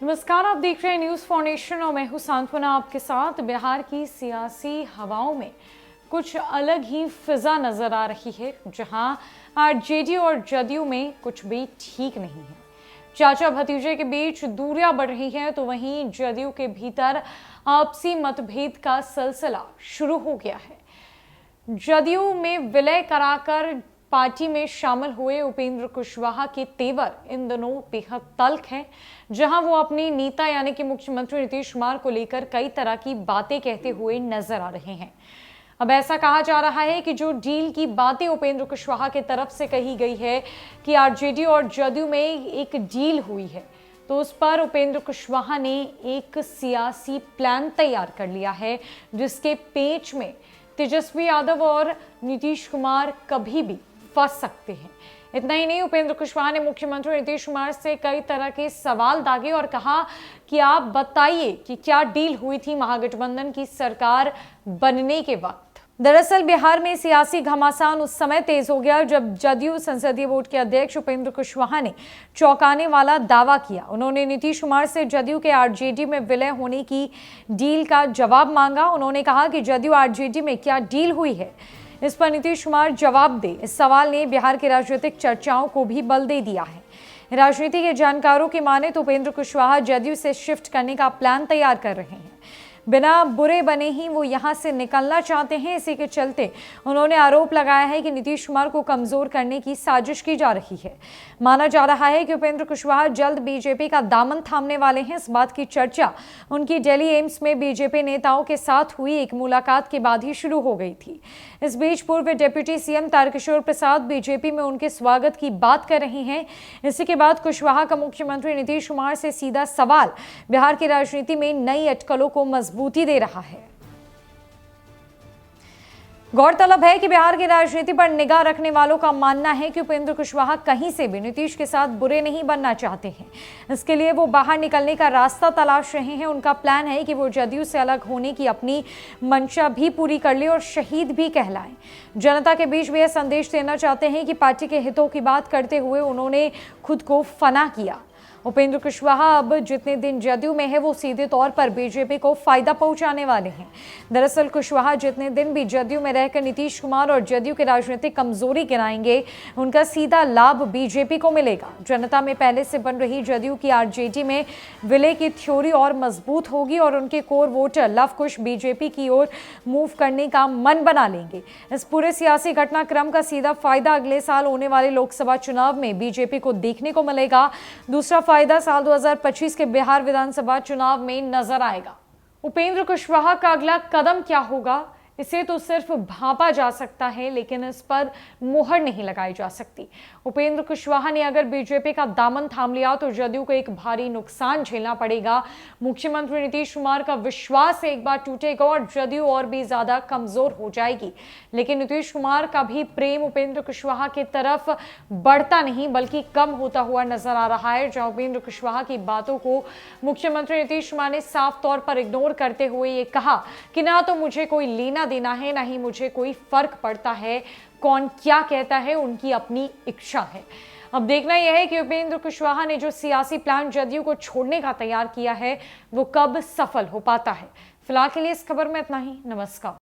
नमस्कार, आप देख रहे हैं न्यूज़ फाउंडेशन और मैं हूं सांत्वना आपके साथ। बिहार की सियासी हवाओं में कुछ अलग ही फिजा नजर आ रही है, जहां आरजेडी और जदयू में कुछ भी ठीक नहीं है। चाचा भतीजे के बीच दूरियां बढ़ रही हैं, तो वहीं जदयू के भीतर आपसी मतभेद का सिलसिला शुरू हो गया है। जदयू में विलय कराकर पार्टी में शामिल हुए उपेंद्र कुशवाहा के तेवर इन दिनों बेहद तल्ख हैं, जहां वो अपनी नेता यानी कि मुख्यमंत्री नीतीश कुमार को लेकर कई तरह की बातें कहते हुए नजर आ रहे हैं। अब ऐसा कहा जा रहा है कि जो डील की बातें उपेंद्र कुशवाहा की तरफ से कही गई है कि आरजेडी और जदयू में एक डील हुई है, तो उस पर उपेंद्र कुशवाहा ने एक सियासी प्लान तैयार कर लिया है, जिसके पेच में तेजस्वी यादव और नीतीश कुमार कभी भी फंस सकते हैं। इतना ही नहीं, उपेंद्र कुशवाहा ने मुख्यमंत्री नीतीश कुमार से कई तरह के सवाल दागे और कहा कि आप बताइए कि क्या डील हुई थी महागठबंधन की सरकार बनने के वक्त। दरअसल बिहार में सियासी घमासान उस समय तेज हो गया जब जदयू संसदीय बोर्ड के अध्यक्ष उपेंद्र कुशवाहा ने चौंकाने वाला दावा किया। उन्होंने नीतीश कुमार से जदयू के आरजेडी में विलय होने की डील का जवाब मांगा। उन्होंने कहा कि जदयू आरजेडी में क्या डील हुई है, इस पर नीतीश कुमार जवाब दे। इस सवाल ने बिहार की राजनीतिक चर्चाओं को भी बल दे दिया है। राजनीति के जानकारों की माने तो उपेंद्र कुशवाहा जदयू से शिफ्ट करने का प्लान तैयार कर रहे हैं। बिना बुरे बने ही वो यहां से निकलना चाहते हैं। इसी के चलते उन्होंने आरोप लगाया है कि नीतीश कुमार को कमजोर करने की साजिश की जा रही है। माना जा रहा है कि उपेंद्र कुशवाहा जल्द बीजेपी का दामन थामने वाले हैं। इस बात की चर्चा उनकी दिल्ली एम्स में बीजेपी नेताओं के साथ हुई एक मुलाकात के बाद ही शुरू हो गई थी। इस बीच पूर्व deputy CM Tarkishore Prasad BJP में उनके स्वागत की बात कर रहे हैं। इसी के बाद कुशवाहा का मुख्यमंत्री नीतीश कुमार से सीधा सवाल बिहार की राजनीति में नई अटकलों को मजबूती दे रहा है। गौरतलब है कि बिहार की राजनीति पर निगाह रखने वालों का मानना है कि उपेंद्र कुशवाहा कहीं से भी नीतीश के साथ बुरे नहीं बनना चाहते हैं। इसके लिए वो बाहर निकलने का रास्ता तलाश रहे हैं। उनका प्लान है कि वो जदयू से अलग होने की अपनी मंशा भी पूरी कर ले और शहीद भी कहलाएं। जनता के बीच भी यह संदेश देना चाहते हैं कि पार्टी के हितों की बात करते हुए उन्होंने खुद को फना किया। उपेंद्र कुशवाहा अब जितने दिन जदयू में है वो सीधे तौर पर बीजेपी को फायदा पहुंचाने वाले हैं। दरअसल कुशवाहा जितने दिन भी जदयू में रहकर नीतीश कुमार और जदयू की राजनीतिक कमजोरी गिनाएंगे, उनका सीधा लाभ बीजेपी को मिलेगा। जनता में पहले से बन रही जदयू की आरजेडी में विलय की थ्योरी और मजबूत होगी और उनके कोर वोटर लव कुश बीजेपी की ओर मूव करने का मन बना लेंगे। इस पूरे सियासी घटनाक्रम का सीधा फायदा अगले साल होने वाले लोकसभा चुनाव में बीजेपी को देखने को मिलेगा। दूसरा फायदा साल 2025 के बिहार विधानसभा चुनाव में नजर आएगा। उपेंद्र कुशवाहा का अगला कदम क्या होगा, इसे तो सिर्फ भांपा जा सकता है, लेकिन इस पर मुहर नहीं लगाई जा सकती। उपेंद्र कुशवाहा ने अगर बीजेपी का दामन थाम लिया तो जदयू को एक भारी नुकसान झेलना पड़ेगा। मुख्यमंत्री नीतीश कुमार का विश्वास एक बार टूटेगा और जदयू और भी ज्यादा कमजोर हो जाएगी। लेकिन नीतीश कुमार का भी प्रेम उपेंद्र कुशवाहा की तरफ बढ़ता नहीं बल्कि कम होता हुआ नजर आ रहा है। जहां उपेंद्र कुशवाहा की बातों को मुख्यमंत्री नीतीश कुमार ने साफ तौर पर इग्नोर करते हुए ये कहा कि ना तो मुझे कोई लेना देना है, ना ही मुझे कोई फर्क पड़ता है कौन क्या कहता है, उनकी अपनी इच्छा है। अब देखना यह है कि उपेंद्र कुशवाहा ने जो सियासी प्लान जदयू को छोड़ने का तैयार किया है वो कब सफल हो पाता है। फिलहाल के लिए इस खबर में इतना ही। नमस्कार।